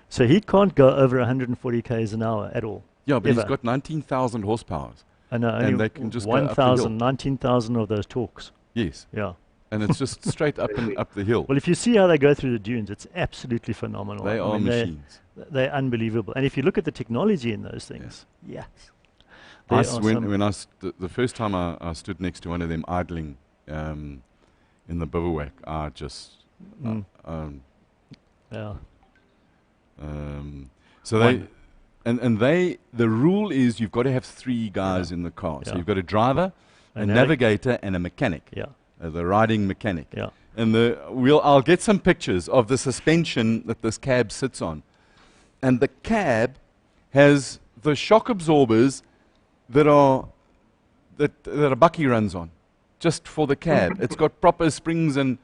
So he can't go over 140 k's an hour at all. Yeah, but ever. he's got 19,000 horsepower. I know, and only they can just go up the 1,000, hill. 19,000 of those talks. Yes. Yeah. And it's just straight up and up the hill. Well, if you see how they go through the dunes, it's absolutely phenomenal. They are machines. They're unbelievable. And if you look at the technology in those things, yes. The first time I stood next to one of them idling in the Bivouac, I just... Yeah. So they... And the rule is you've got to have 3 guys in the car. So Yeah. you've got a driver, a navigator, and a mechanic. Yeah. The riding mechanic. Yeah. And I'll get some pictures of the suspension that this cab sits on. And the cab has the shock absorbers that a bucky runs on, just for the cab. It's got proper springs, and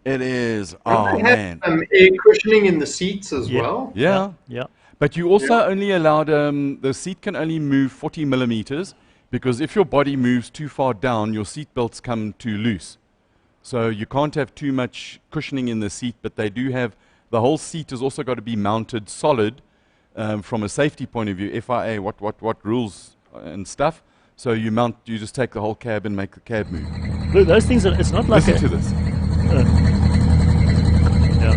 it is, They have air cushioning in the seats as well. Yeah. Yeah. But you also only allowed, the seat can only move 40 millimeters, because if your body moves too far down, your seat belts come too loose. So you can't have too much cushioning in the seat, but they do have, the whole seat has also got to be mounted solid from a safety point of view, FIA, what rules and stuff. So you just take the whole cab and make the cab move. Look, those things are, it's not like Listen to this. Yeah.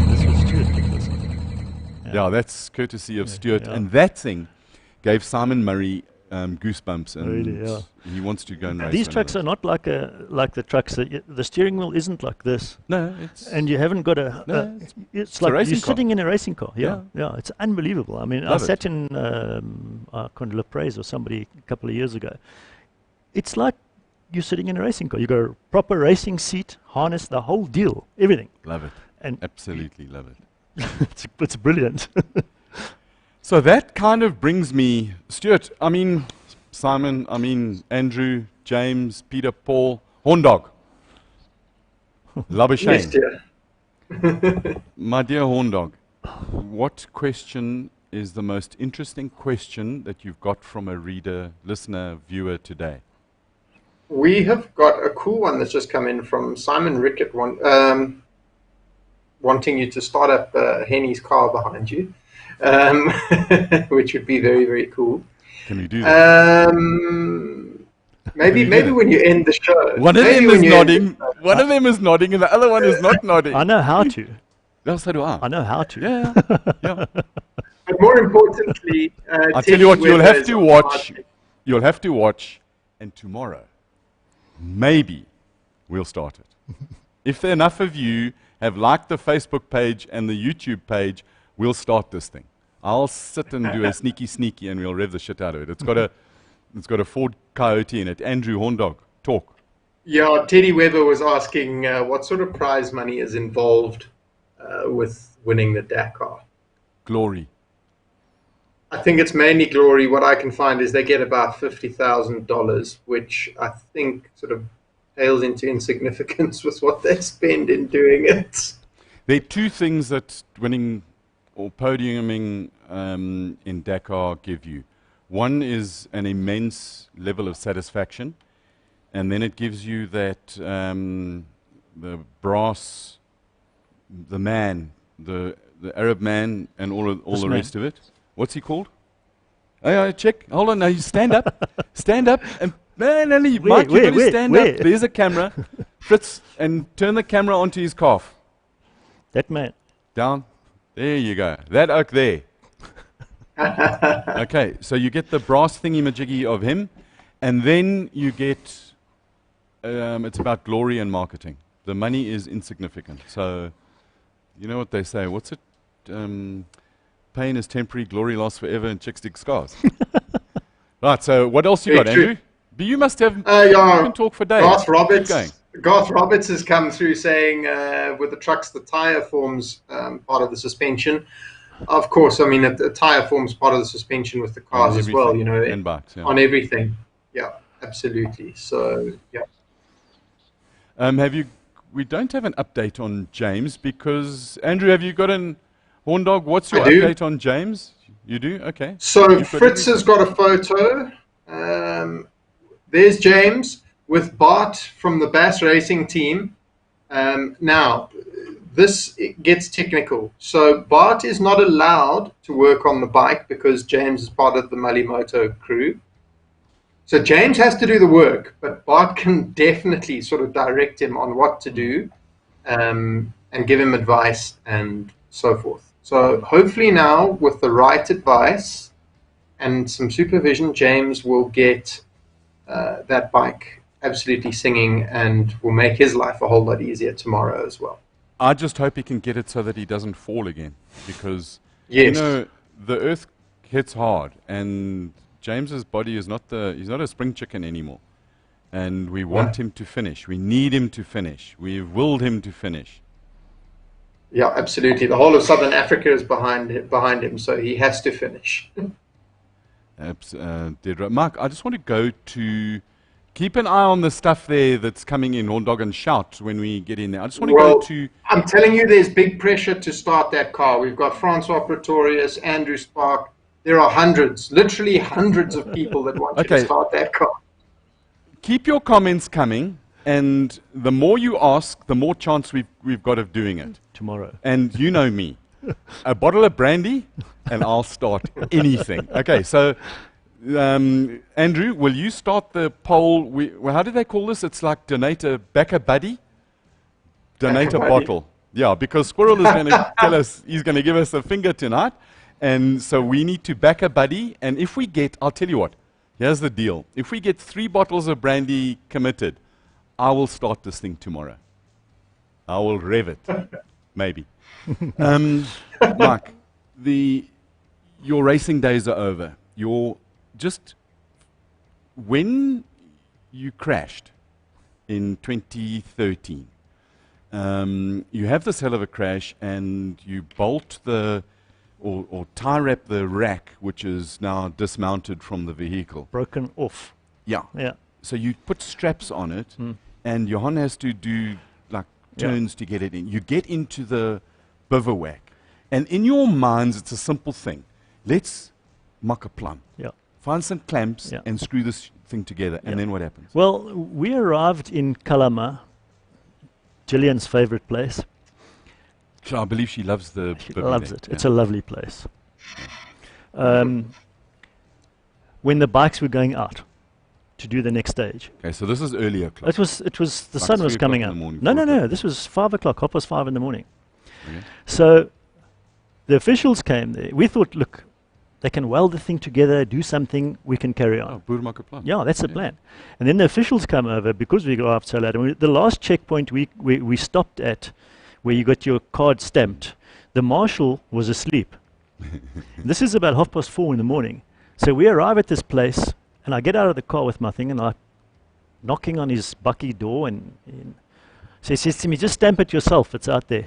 This was Stuart did this. Yeah, that's courtesy of Stuart. yeah. And that thing gave Simon Murray goosebumps, and Really, yeah. he wants to go and race. These one trucks of are not like the trucks that the steering wheel isn't like this, those. No, it's and you haven't got it's like racing you're car. sitting in a racing car. Yeah, it's unbelievable. I mean, I Love sat in Le Praise or somebody a couple of years ago. It's like you're sitting in a racing car. You got a proper racing seat, harness, the whole deal, everything. love it. And Absolutely love it. it's brilliant. So that kind of brings me, Stuart, I mean, Simon, I mean, Andrew, James, Peter, Paul, Horndog. Labashane. Yes, dear. My dear Horndog, what question is the most interesting question that you've got from a reader, listener, viewer today? We have got a cool one that's just come in from Simon Rickett, wanting you to start up Henny's car behind you, which would be very, very cool. Can we do that? Maybe when you end the show. One of them is nodding. One of them is nodding, and the other one is not nodding. I know how to. No, so do I. I know how to. Yeah, yeah. But more importantly, I'll tell you what, you'll have to watch. You'll have to watch, and tomorrow, maybe we'll start it. If there are enough of you have liked the Facebook page and the YouTube page, we'll start this thing. I'll sit and do a sneaky, and we'll rev the shit out of it. It's got a Ford Coyote in it. Andrew Horndog, talk. Yeah, Teddy Weber was asking what sort of prize money is involved with winning the Dakar. Glory. I think it's mainly glory. What I can find is they get about $50,000, which I think sort of pales into insignificance with what they spend in doing it. There are 2 things that winning or podiuming in Dakar give you. One is an immense level of satisfaction, and then it gives you that the brass, the man, the Arab man, and all the rest of it. What's he called? Hey, check. Hold on. Now you stand up. Stand up. And man, Mike, you got to stand up. There's a camera. Fritz, and turn the camera onto his calf. That man. Down. There you go. That oak there. Okay, so you get the brass thingy-majiggy of him, and then you get, it's about glory and marketing. The money is insignificant. So, you know what they say, what's it? Pain is temporary, glory lasts forever, and chicks dig scars. Right, so what else you got, Andrew? But you must have, you can talk for days. Garth Roberts has come through saying with the trucks, the tyre forms part of the suspension. Of course, I mean, the tyre forms part of the suspension with the cars as well, you know, and bikes, yeah. On everything. Yeah, absolutely. So, yeah. We don't have an update on James because, Andrew, have you got an Horn Dog? What's your update on James? You do? Okay. So Fritz has got a photo. There's James with Bart from the Bass Racing team. Now, this gets technical. So Bart is not allowed to work on the bike because James is part of the Malimoto crew. So James has to do the work, but Bart can definitely sort of direct him on what to do and give him advice and so forth. So hopefully now, with the right advice and some supervision, James will get that bike absolutely singing and will make his life a whole lot easier tomorrow as well. I just hope he can get it so that he doesn't fall again, because you know the earth hits hard, and James's body is he's not a spring chicken anymore, and we want him to finish. We need him to finish. We've willed him to finish. Yeah, absolutely. The whole of Southern Africa is behind him, so he has to finish. Mark, I just want to go to. Keep an eye on the stuff there that's coming in, Horn Dog, and shout when we get in there. I just want to go to... I'm telling you, there's big pressure to start that car. We've got Francois Pretorius, Andrew Spark. There are hundreds, literally hundreds of people that want you to start that car. Keep your comments coming, and the more you ask, the more chance we've got of doing it. Tomorrow. And you know me. A bottle of brandy, and I'll start anything. Okay, so... Andrew, will you start the poll? How do they call this? It's like donate a buddy? Donate a bottle. Yeah, because Squirrel is going to tell us, he's going to give us a finger tonight. And so we need to back a buddy. And if we get, I'll tell you what, here's the deal. If we get 3 bottles of brandy committed, I will start this thing tomorrow. I will rev it. Maybe. Mark, your racing days are over. Just when you crashed in 2013, you have this hell of a crash and you bolt or tie wrap the rack, which is now dismounted from the vehicle. Broken off. Yeah. Yeah. So you put straps on it, and Johan has to do like turns to get it in. You get into the bivouac, and in your minds, it's a simple thing. Let's muck a plum. Yeah. Find some clamps and screw this thing together, and then what happens? Well, we arrived in Kalama, Gillian's favorite place. I believe she loves She loves it. Yeah. It's a lovely place. When the bikes were going out to do the next stage. Okay, so this is early o'clock. It was the sun was coming up. No. This was 5 o'clock, 5:30 in the morning. Okay. So the officials came there. We thought, look, they can weld the thing together, do something, we can carry on. Plan. Yeah, that's the plan. And then the officials come over because we arrived so late. And the last checkpoint we stopped at, where you got your card stamped, the marshal was asleep. This is about 4:30 in the morning. So we arrive at this place, and I get out of the car with my thing, and I'm knocking on his bucky door, and so he says to me, just stamp it yourself, it's out there.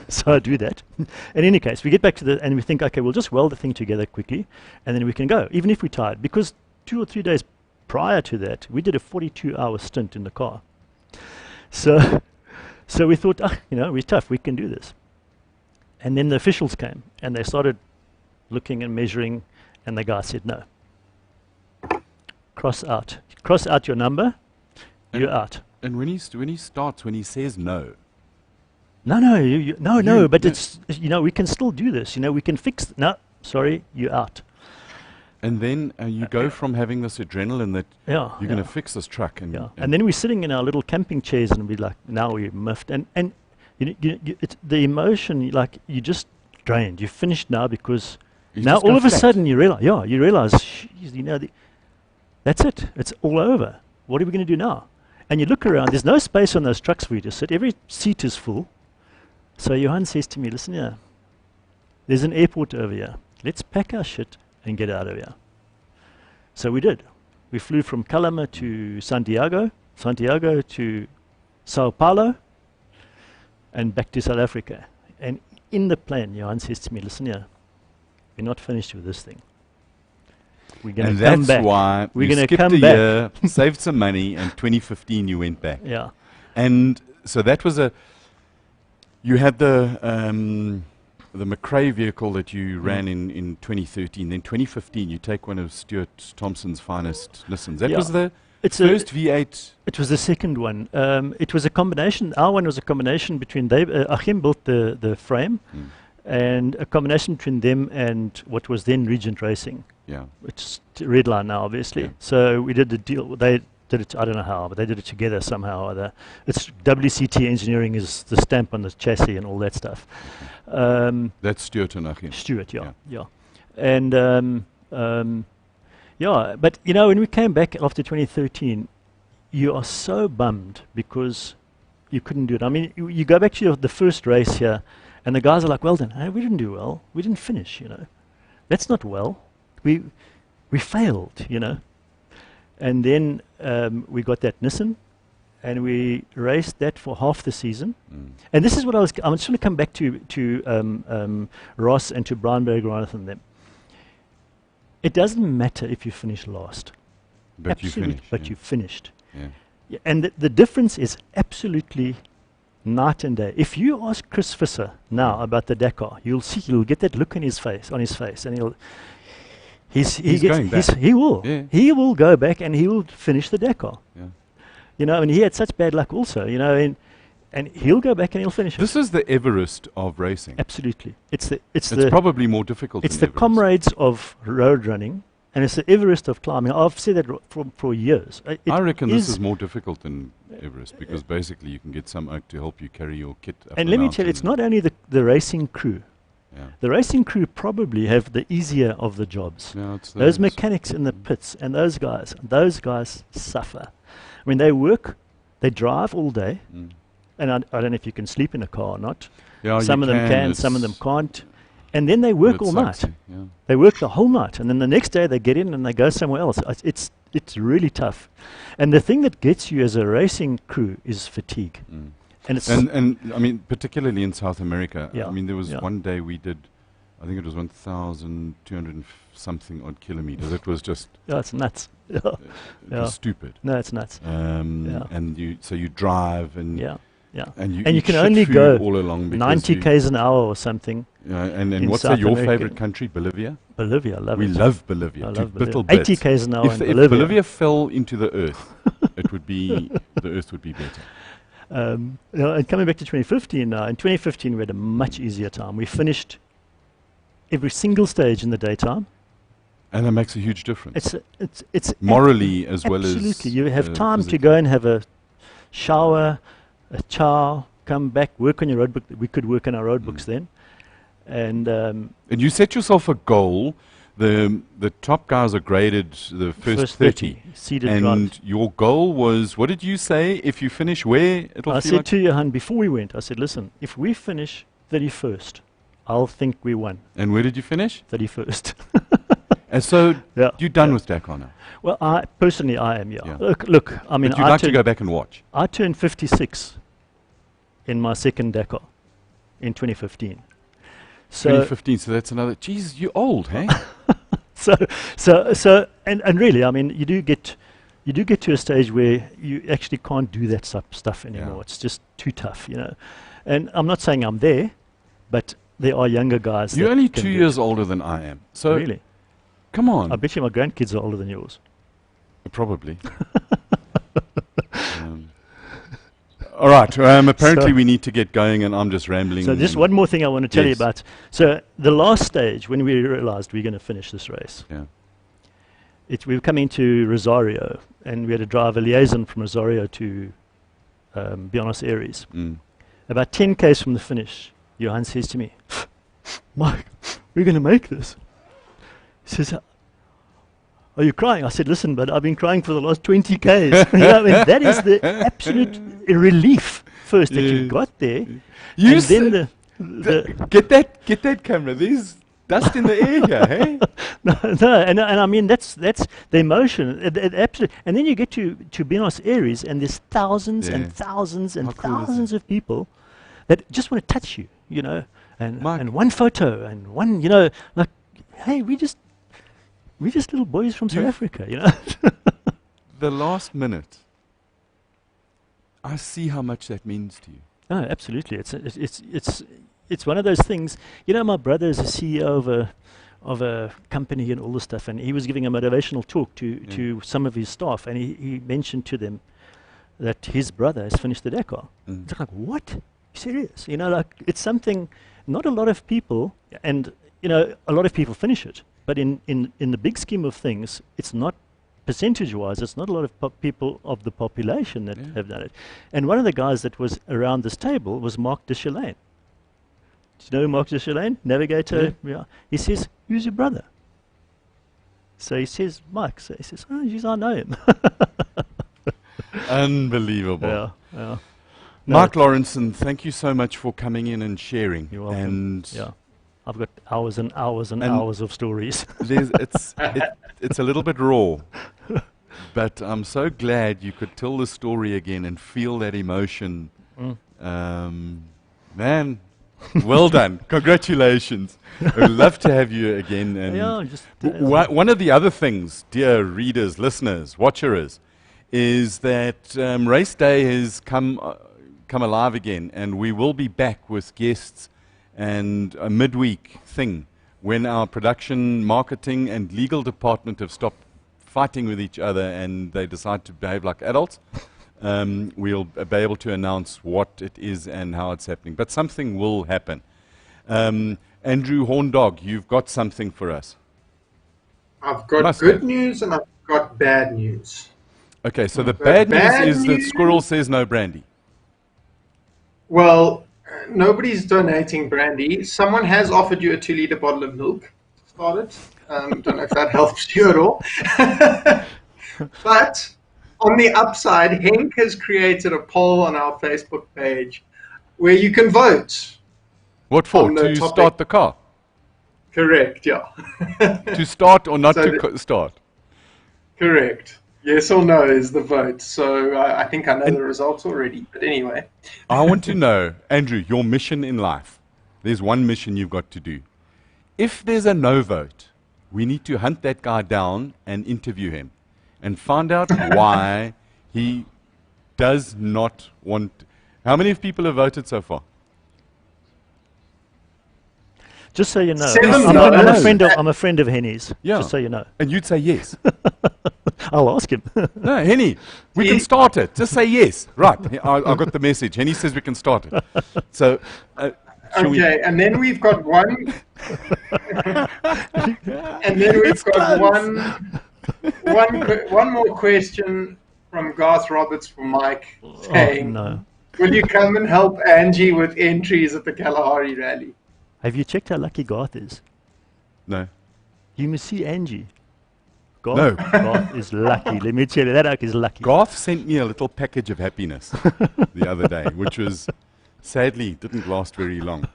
So I do that. In any case, we get back to and we think, okay, we'll just weld the thing together quickly, and then we can go, even if we're tired. Because 2 or 3 days prior to that, we did a 42-hour stint in the car. So we thought, we're tough, we can do this. And then the officials came, and they started looking and measuring, and the guy said, no. Cross out your number, you're out. And when he starts, when he says no, No, but it's, we can still do this. We can fix, no, sorry, you're out. And then you go from having this adrenaline that Yeah. you're going to fix this truck. And then we're sitting in our little camping chairs and we're like, now we're miffed. And it's the emotion, like, you just drained. You're finished now because You now just all go of a flat. sudden you realize, that's it. It's all over. What are we going to do now? And you look around, there's no space on those trucks for you to sit. Every seat is full. So Johan says to me, listen here, there's an airport over here. Let's pack our shit and get out of here. So we did. We flew from Calama to Santiago to Sao Paulo, and back to South Africa. And in the plane, Johan says to me, listen here, we're not finished with this thing. We're going to come that's back. why We're you gonna skipped come a back. year, saved some money, and 2015 you went back. Yeah. And so that was you had the McRae vehicle that you ran in 2013. Then 2015 you take one of Stuart Thompson's finest Nissans. That Yeah. was the It's first V8. It was the second one. It was a combination. Our one was a combination between Achim built the frame, and a combination between them and what was then Regent Racing, Yeah. which is Redline now, obviously. Yeah. So we did the deal. They did it. I don't know how, but they did it together somehow or other. It's WCT Engineering is the stamp on the chassis and all that stuff. That's Stuart and Achim. Stuart, yeah. And yeah, but you know, when we came back after 2013, you are so bummed because you couldn't do it. I mean, you go back to the first race here, and the guys are like, well done. Hey, we didn't do well. We didn't finish, you know. That's not well. We failed, you know. And then we got that Nissan, and we raced that for half the season. And this is what I'm just going to come back to Ross and to Brian Bergeron and them. It doesn't matter if you finish last. But Absolutely, you finished. but yeah. you finished. Yeah. Yeah, and the difference is absolutely night and day. If you ask Chris Visser now about the Dakar, you'll get that look on his face, and He's going back. he will. Yeah. He will go back and he will finish the Dakar. Yeah. You know, and he had such bad luck also, you know, and he'll go back and he'll finish it. This is the Everest of racing. Absolutely. It's It's probably more difficult. it's than the Everest. comrades of road running, and it's the Everest of climbing. I've said that for years. I reckon this is more difficult than Everest because basically you can get some oak to help you carry your kit up And the let me tell you, mountain it's not only the racing crew. Yeah. The racing crew probably have the easier of the jobs. No, it's Those mechanics in the pits and those guys suffer. I mean, they drive all day, and I don't know if you can sleep in a car or not. Yeah, Some you of them can, some of them can't. And then they work all night. Yeah. They work the whole night, and then the next day they get in and they go somewhere else. It's really tough. And the thing that gets you as a racing crew is fatigue. And it's And I mean, particularly in South America. Yeah, I mean, there was yeah. one day we did, I think it was 1,200 something odd kilometers. It was just it's nuts. it Yeah. was stupid. No, it's nuts. Yeah. And you drive and Yeah. and you And you eat can shit only food go all along because 90 k's an hour or something. and in what's South your America. favorite country? Bolivia. Bolivia, I love We it. love Bolivia. I to love little Bolivia. bits. 80 k's an hour If in Bolivia. Bolivia fell into the earth, it would be the earth would be better. You know, and coming back to 2015 now, in 2015 we had a much easier time. We finished every single stage in the daytime. And that makes a huge difference. It's Morally as well as absolutely. You have time to physically. go and have a shower, a chow, come back, work on your road book. We could work on our road books then. And And you set yourself a goal. The top guys are graded the first 30. seated And drive. your goal was, what did you say? If you finish where? It'll I feel said like to Johan before we went, I said, listen, if we finish 31st, I'll think we won. And where did you finish? 31st. And so Yeah. you're done Yeah. with Dakar now. Well, I am, yeah. Yeah. Look, I mean, But you'd like to go back and watch. I turned 56 in my second Dakar in 2015. So, 2015, so that's another. Geez, you're old, hey? and really, I mean, you do get to a stage where you actually can't do that stuff anymore. Yeah. It's just too tough, you know. And I'm not saying I'm there, but there are younger guys. You're that only can 2 do years older than I am. So it. Really, come on. I bet you my grandkids are older than yours. Probably. All right. Apparently, So- we need to get going, and I'm just rambling. So just one more thing I want to tell you Yes. about. So the last stage, when we realized we're going to finish this race, Yeah. we were coming to Rosario, and we had to drive a liaison from Rosario to Buenos Aires. About 10 k's from the finish, Johan says to me, "Mike, we're going to make this." He says, "Are you crying?" I said, "Listen, but I've been crying for the last 20 k's." You know, I mean, that is the absolute relief first that you got there. You and then get that camera. There's dust in the air here, hey? no, and I mean that's the emotion, absolutely. And then you get to Buenos Aires, and there's thousands and thousands and thousands of people that just want to touch you, you know, and one photo and one, you know, like, hey, we're just little boys from South Africa, you know. The last minute, I see how much that means to you. No, absolutely. It's one of those things. You know, my brother is a CEO of a company and all this stuff, and he was giving a motivational talk to some of his staff, and he mentioned to them that his brother has finished the Dakar. It's like, what? Serious? You know, like, it's something not a lot of people, and you know, a lot of people finish it, but in the big scheme of things, it's not, percentage-wise, it's not a lot of people of the population that have done it. And one of the guys that was around this table was Mark Deschelain. Do you know Mark Deschelain, navigator? Yeah. He says, "Who's your brother?" So he says, "Mike." So he says, "Oh, geez, I know him." Unbelievable. Yeah. Mark Lawrenson, thank you so much for coming in and sharing. You're welcome. And I've got hours and hours and hours of stories. it's a little bit raw, but I'm so glad you could tell the story again and feel that emotion. Man, well done. Congratulations. I'd love to have you again. And one of the other things, dear readers, listeners, watchers, is that Raceday has come alive again, and we will be back with guests and a midweek thing when our production, marketing, and legal department have stopped fighting with each other and they decide to behave like adults. We'll be able to announce what it is and how it's happening. But something will happen. Andrew Horndog, you've got something for us. I've got good news and I've got bad news. Okay, so the bad news is that Squirrel says no brandy. Well, nobody's donating brandy. Someone has offered you a 2-liter bottle of milk to start it. Don't know if that helps you at all. But on the upside, Henk has created a poll on our Facebook page where you can vote. What for? To start the car? Correct, yeah. To start or not to start? Correct. Yes or no is the vote. So I think I know the results already. But anyway. I want to know, Andrew, your mission in life. There's one mission you've got to do. If there's a no vote, we need to hunt that guy down and interview him and find out why he does not want. How many people have voted so far? Just so you know, 7 I'm a friend of Henny's. Yeah. Just so you know. And you'd say yes. I'll ask him. No, Henny, we can start it. Just say yes. Right. I got the message. Henny says we can start it. So, okay, and then we've got one. And then we've got one more question from Garth Roberts for Mike, saying, will you come and help Angie with entries at the Kalahari Rally? Have you checked how lucky Garth is? No. You must see Angie. Garth is lucky. Let me tell you, that oak is lucky. Garth sent me a little package of happiness the other day, which was sadly didn't last very long.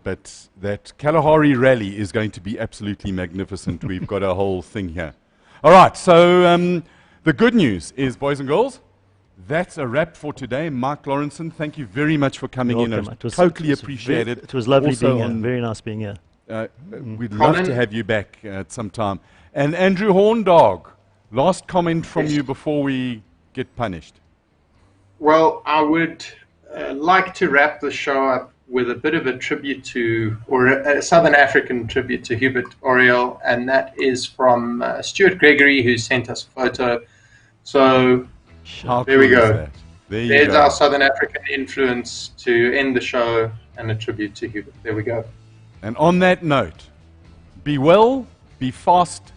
But that Kalahari Rally is going to be absolutely magnificent. We've got a whole thing here. All right, so the good news is, boys and girls, that's a wrap for today. Mike Lawrenson, thank you very much for coming in. I totally appreciate it. It was lovely being here. Very nice being here. We'd love to have you back at some time. And Andrew Horndog, last comment from you before we get punished. Well, I would like to wrap the show up with a bit of a tribute to, or a Southern African tribute to Hubert Oriel, and that is from Stuart Gregory, who sent us a photo. So there we go. There's our Southern African influence to end the show, and a tribute to Hubert. There we go. And on that note, be well, be fast,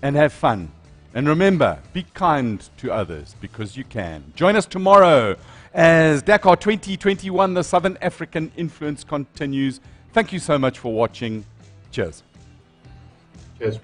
and have fun. And remember, be kind to others because you can. Join us tomorrow as Dakar 2021, the Southern African influence continues. Thank you so much for watching. Cheers. Cheers.